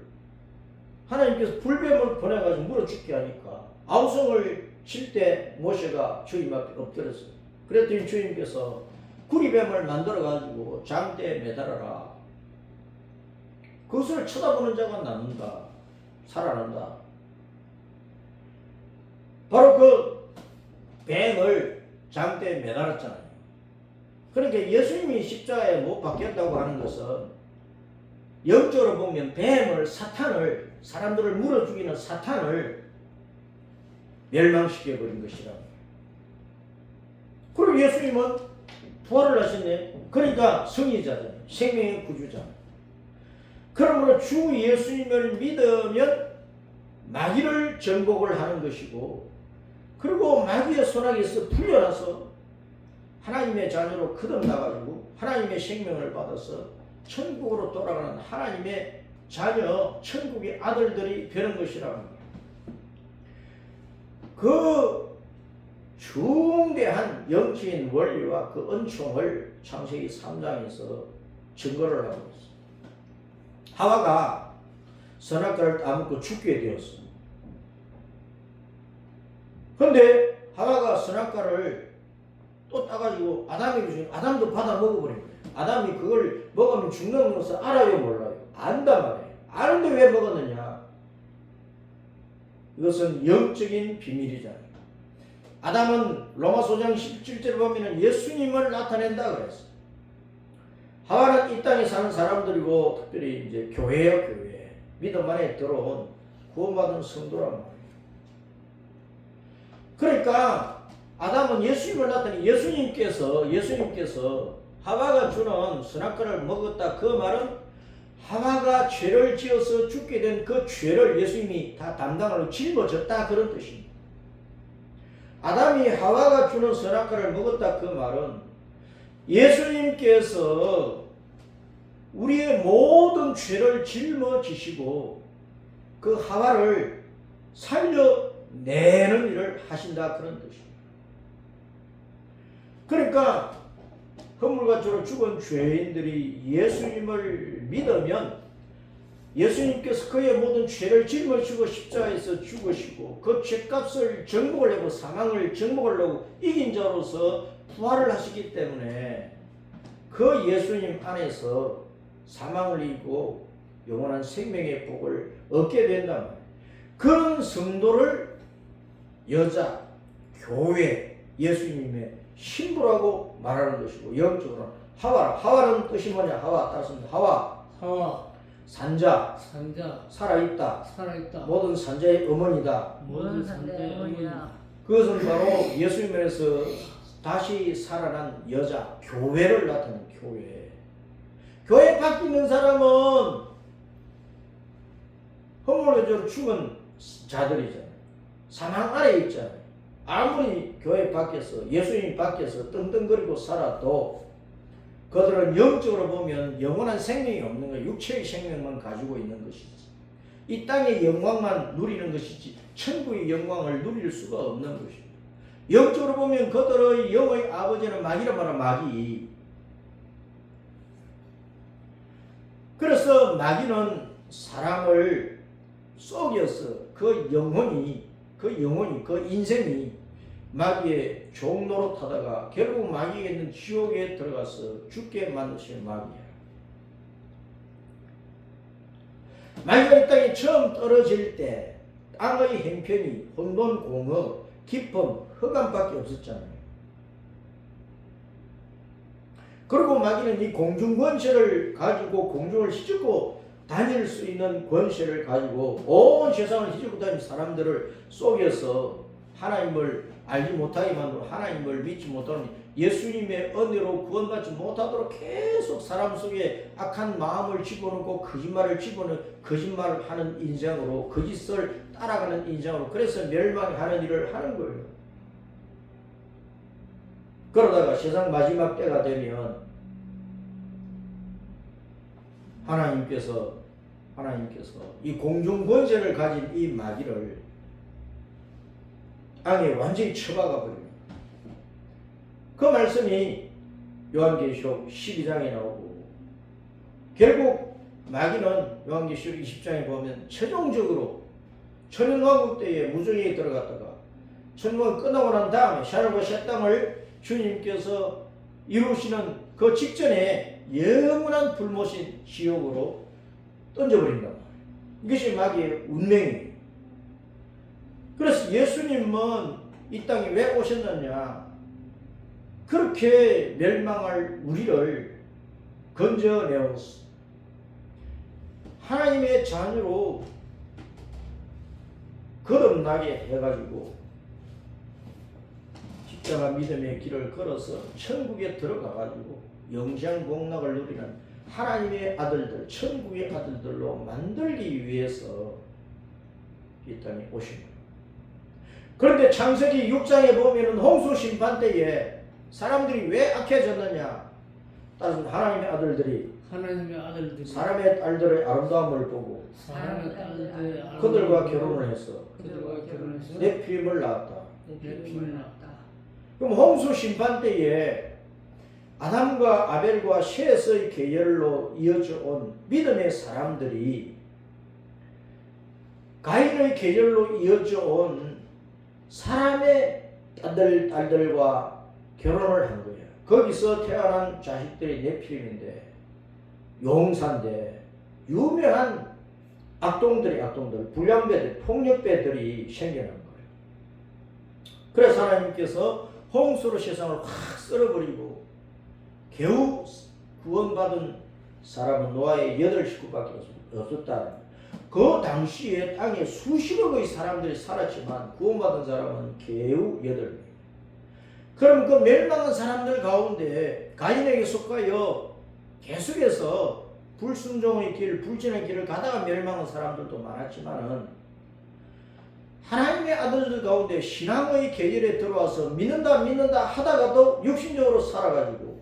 하나님께서 불뱀을 보내가지고 물어 죽게 하니까 아우성을 칠 때 모세가 주님 앞에 엎드렸어요. 그랬더니 주님께서 구리뱀을 만들어가지고 장대에 매달아라. 그것을 쳐다보는 자가 낫는다. 살아난다. 바로 그 뱀을 장대에 매달았잖아요. 그러니까 예수님이 십자가에 못 박혔다고 하는 것은 영적으로 보면 뱀을, 사탄을, 사람들을 물어 죽이는 사탄을 멸망시켜버린 것이라. 그리고 예수님은 부활을 하셨네. 그러니까 승리자잖아요. 생명의 구주자. 그러므로 주 예수님을 믿으면 마귀를 정복을 하는 것이고, 그리고 마귀의 손아귀에서 풀려나서 하나님의 자녀로 거듭나가지고 하나님의 생명을 받아서 천국으로 돌아가는 하나님의 자녀, 천국의 아들들이 되는 것이라는 거예요. 그 중대한 영적인 원리와 그 은총을 창세기 3장에서 증거를 하고 있어요. 하와가 선악과를 따먹고 죽게 되었어. 그런데 하와가 선악과를 또 따가지고 아담에게 주니 아담도 받아 먹어버린 거예요. 아담이 그걸 먹으면 죽는 것을 알아요, 몰라요? 안단 말이에요. 아는데 왜 먹었느냐? 이것은 영적인 비밀이잖아요. 아담은 로마서 5장 17절을 보면 예수님을 나타낸다 그랬어요. 하와는 이 땅에 사는 사람들이고, 특별히 이제 교회요, 교회. 믿음 안에 들어온 구원받은 성도란 말이에요. 그러니까 아담은 예수님을 나타내, 예수님께서 하와가 주는 선악과를 먹었다. 그 말은 하와가 죄를 지어서 죽게 된 그 죄를 예수님이 다 담당하고 짊어졌다, 그런 뜻입니다. 아담이 하와가 주는 선악과를 먹었다, 그 말은 예수님께서 우리의 모든 죄를 짊어지시고 그 하와를 살려내는 일을 하신다, 그런 뜻입니다. 그러니까 허물과처럼 죽은 죄인들이 예수님을 믿으면 예수님께서 그의 모든 죄를 짊어지고 십자가에서 죽으시고 그 죄값을 정복을 하고 사망을 정복을 하고 이긴 자로서 부활을 하시기 때문에 그 예수님 안에서 사망을 이기고 영원한 생명의 복을 얻게 된단 말이에요. 그런 성도를 여자, 교회, 예수님의 신부라고 말하는 것이고, 영적으로는 하와는 뜻이 뭐냐? 하와 따습니다. 하와 산자, 살아있다, 모든 산자의 어머니다. 모든 산자의 어머니다. 그것은 바로 예수님에서 다시 살아난 여자, 교회를 나타내는 교회. 교회 밖에 있는 사람은 허물로 죽은 자들이잖아요. 사망 아래에 있잖아요. 아무리 교회 밖에서, 예수님 밖에서 떵떵거리고 살아도 그들은 영적으로 보면 영원한 생명이 없는 거예요. 육체의 생명만 가지고 있는 것이지. 이 땅의 영광만 누리는 것이지 천국의 영광을 누릴 수가 없는 것입니다. 영적으로 보면 그들의 영의 아버지는 마귀란 말은 마귀. 그래서 마귀는 사람을 속여서 그 영혼이, 그 인생이 마귀의 종로로 타다가 결국 마귀에게 있는 지옥에 들어가서 죽게 만드시는 마귀야. 마귀가 이 땅에 처음 떨어질 때 땅의 형편이 혼돈, 공허, 기쁨, 흑암밖에 없었잖아요. 그리고 마귀는 이 공중 권세를 가지고 공중을 휘젓고 다닐 수 있는 권세를 가지고 온 세상을 휘젓고 다니는 사람들을 속여서 하나님을 알지 못하게 만들고 하나님을 믿지 못하는 예수님의 은혜로 구원받지 못하도록 계속 사람 속에 악한 마음을 집어넣고 거짓말을 하는 인생으로, 거짓을 따라가는 인생으로, 그래서 멸망하는 일을 하는 거예요. 그러다가 세상 마지막 때가 되면 하나님께서 이 공중 권세를 가진 이 마귀를 땅에 완전히 처박아 버립니다. 그 말씀이 요한계시록 12장에 나오고, 결국 마귀는 요한계시록 20장에 보면 최종적으로 천연왕국 때에 무정에 들어갔다가 천년왕국 끝나고 난 다음에 샤롯과 새 땅을 주님께서 이루시는 그 직전에 영원한 불못인 지옥으로 던져버린단 말이에요. 이것이 마귀의 운명이에요. 그래서 예수님은 이 땅에 왜 오셨느냐? 그렇게 멸망할 우리를 건져내었어. 하나님의 자녀로 거듭나게 해가지고 십자가 믿음의 길을 걸어서 천국에 들어가가지고 영생복락을 누리는 하나님의 아들들, 천국의 아들들로 만들기 위해서 이 땅에 오신 거예요. 그런데 창세기 6장에 보면은 홍수 심판 때에 사람들이 왜 악해졌느냐? 따라서 하나님의 아들들이 사람의 딸들의 아름다움을 보고 그들과 결혼을 해서 네피림을 낳았다. 그럼 홍수 심판 때에 아담과 아벨과 셋의 계열로 이어져 온 믿음의 사람들이 가인의 계열로 이어져 온 사람의 딸들과 결혼을 한 거예요. 거기서 태어난 자식들이 네피림인데 용사인데 유명한 악동들, 불량배들, 폭력배들이 생겨난 거예요. 그래서 하나님께서 홍수로 세상을 확 썰어버리고 겨우 구원받은 사람은 노아의 8식구밖에 없었다. 그 당시에 땅에 수십억의 사람들이 살았지만 구원받은 사람은 겨우 8명. 그럼 그 멸망한 사람들 가운데 가인에게 속하여 계속해서 불순종의 길, 불신의 길을 가다가 멸망한 사람들도 많았지만은 하나님의 아들들 가운데 신앙의 계열에 들어와서 믿는다 하다가도 육신적으로 살아가지고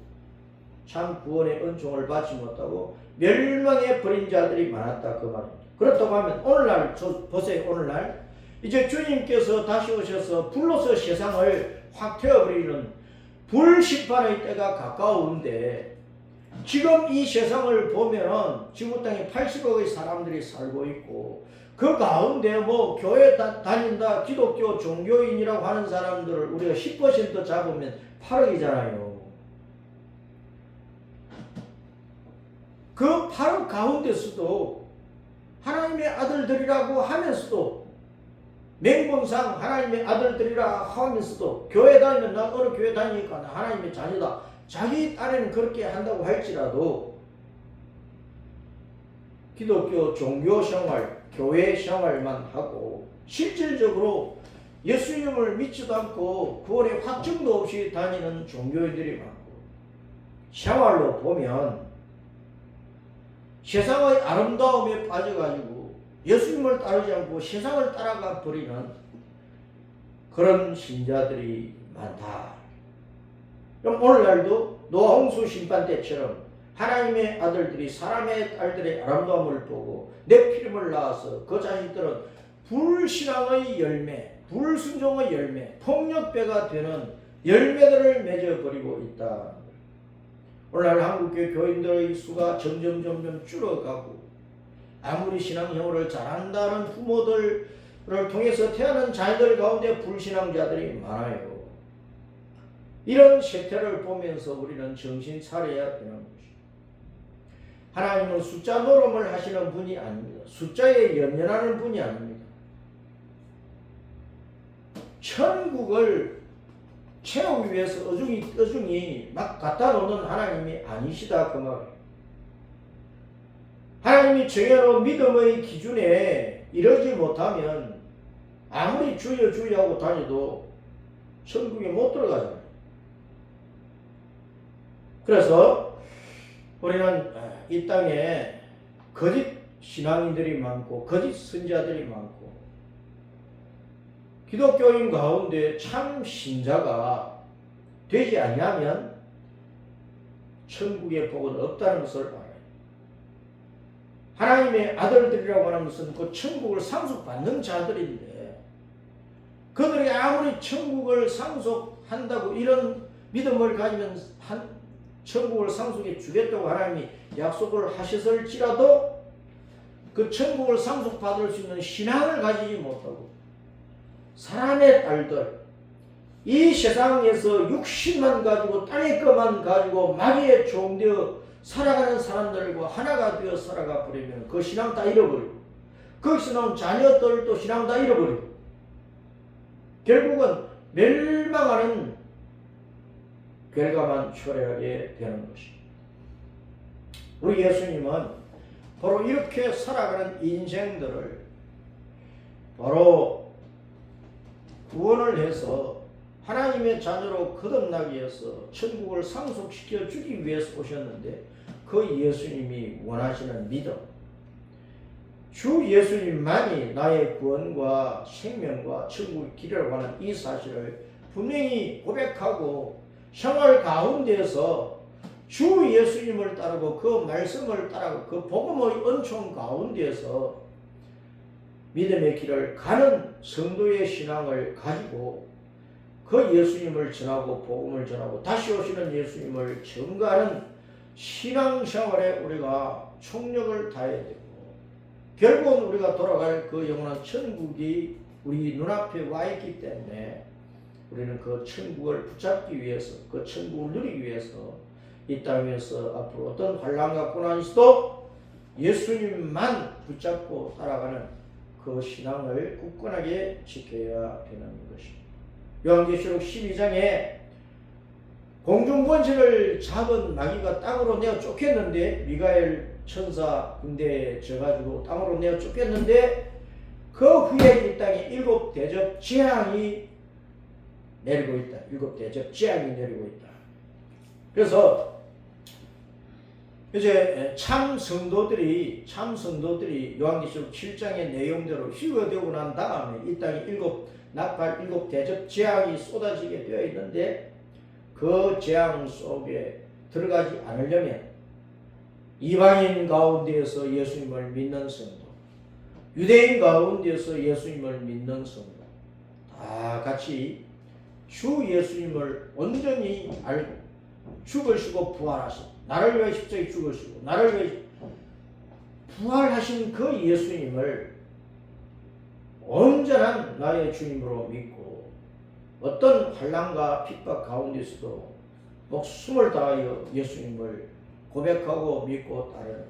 참 구원의 은총을 받지 못하고 멸망에 버린 자들이 많았다 그 말입니다. 그렇다고 하면 오늘날 보세요. 오늘날 이제 주님께서 다시 오셔서 불로서 세상을 확 태워버리는 불심판의 때가 가까운데 지금 이 세상을 보면은 지구 땅에 80억의 사람들이 살고 있고 그 가운데 뭐 교회 다닌다 기독교 종교인이라고 하는 사람들을 우리가 10% 잡으면 8억이잖아요. 그 8억 가운데서도 하나님의 아들들이라고 하면서도 맹본상 하나님의 아들들이라 하면서도 교회 다니면 나 어느 교회 다니니까 나 하나님의 자녀다. 자기 딴에는 그렇게 한다고 할지라도 기독교 종교 생활, 교회 생활만 하고 실질적으로 예수님을 믿지도 않고 구원의 확증도 없이 다니는 종교인들이 많고 생활로 보면 세상의 아름다움에 빠져가지고 예수님을 따르지 않고 세상을 따라가 버리는 그런 신자들이 많다. 그럼 오늘날도 노아 홍수 심판 때처럼 하나님의 아들들이 사람의 딸들의 아름다움을 보고 네피림을 낳아서 그 자식들은 불신앙의 열매, 불순종의 열매, 폭력배가 되는 열매들을 맺어버리고 있다. 오늘날 한국교회 교인들의 수가 점점 줄어가고 아무리 신앙생활을 잘한다는 부모들을 통해서 태어난 자녀들 가운데 불신앙자들이 많아요. 이런 세태를 보면서 우리는 정신 차려야 되는 것입니다. 하나님은 숫자 노름을 하시는 분이 아닙니다. 숫자에 연연하는 분이 아닙니다. 천국을 채우기 위해서 어중이 막 갖다 놓는 하나님이 아니시다 그 말이에요. 하나님이 정해놓은 믿음의 기준에 이르지 못하면 아무리 주여 하고 다녀도 천국에 못 들어가잖아요. 그래서 우리는 이 땅에 거짓 신앙인들이 많고 거짓 선자들이 많고 기독교인 가운데 참 신자가 되지 않으면 천국의 복은 없다는 것을 알아요. 하나님의 아들들이라고 하는 것은 그 천국을 상속받는 자들인데 그들이 아무리 천국을 상속한다고 이런 믿음을 가지면 천국을 상속해 주겠다고 하나님이 약속을 하셨을지라도 그 천국을 상속받을 수 있는 신앙을 가지지 못하고 사람의 딸들, 이 세상에서 육신만 가지고 땅의 것만 가지고 마귀의 종되어 살아가는 사람들과 하나가 되어 살아가 버리면 그 신앙 다 잃어버리고 거기서 나온 자녀들도 신앙 다 잃어버리고 결국은 멸망하는 결과만 초래하게 되는 것입니다. 우리 예수님은 바로 이렇게 살아가는 인생들을 바로 구원을 해서 하나님의 자녀로 거듭나기 위해서 천국을 상속시켜 주기 위해서 오셨는데 그 예수님이 원하시는 믿음, 주 예수님만이 나의 구원과 생명과 천국의 길이라고 하는 이 사실을 분명히 고백하고 생활 가운데에서 주 예수님을 따르고 그 말씀을 따르고 그 복음의 은총 가운데에서 믿음의 길을 가는 성도의 신앙을 가지고 그 예수님을 전하고 복음을 전하고 다시 오시는 예수님을 전가하는 신앙생활에 우리가 총력을 다해야 되고, 결국은 우리가 돌아갈 그 영원한 천국이 우리 눈앞에 와 있기 때문에 우리는 그 천국을 붙잡기 위해서, 그 천국을 누리기 위해서 이 땅에서 앞으로 어떤 환난과 고난이 있어도 예수님만 붙잡고 따라가는 그 신앙을 굳건하게 지켜야 되는 것입니다. 요한계시록 12장에 공중권세를 잡은 마귀가 땅으로 내어 쫓겼는데, 미가엘 천사 군대에 져가지고 땅으로 내어 쫓겼는데, 그 후에 이 땅에 7 대접 재앙이 내리고 있다. 7 대접 재앙이 내리고 있다. 그래서 이제 참 성도들이 요한계시록 7장의 내용대로 휴거되고 난 다음에 이 땅에 7 나팔 7 대접 재앙이 쏟아지게 되어 있는데, 그 재앙 속에 들어가지 않으려면 이방인 가운데에서 예수님을 믿는 성도, 유대인 가운데에서 예수님을 믿는 성도 다 같이 주 예수님을 온전히 알고 죽으시고 부활하신, 나를 위해 십자가에 죽으시고 나를 위해 부활하신 그 예수님을 온전한 나의 주님으로 믿고 어떤 환난과 핍박 가운데서도 목숨을 다하여 예수님을 고백하고 믿고 따르는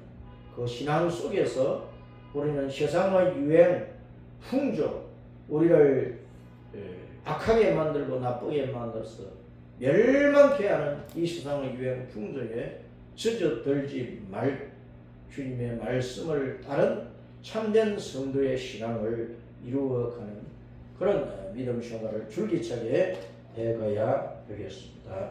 그 신앙 속에서 우리는 세상의 유행, 풍조, 우리를 악하게 만들고 나쁘게 만들어서 멸망케 하는 이 세상의 유행, 풍조에 젖어들지 말고 주님의 말씀을 따른 참된 성도의 신앙을 이루어가는 그런 믿음 생활을 줄기차게 해가야 되겠습니다.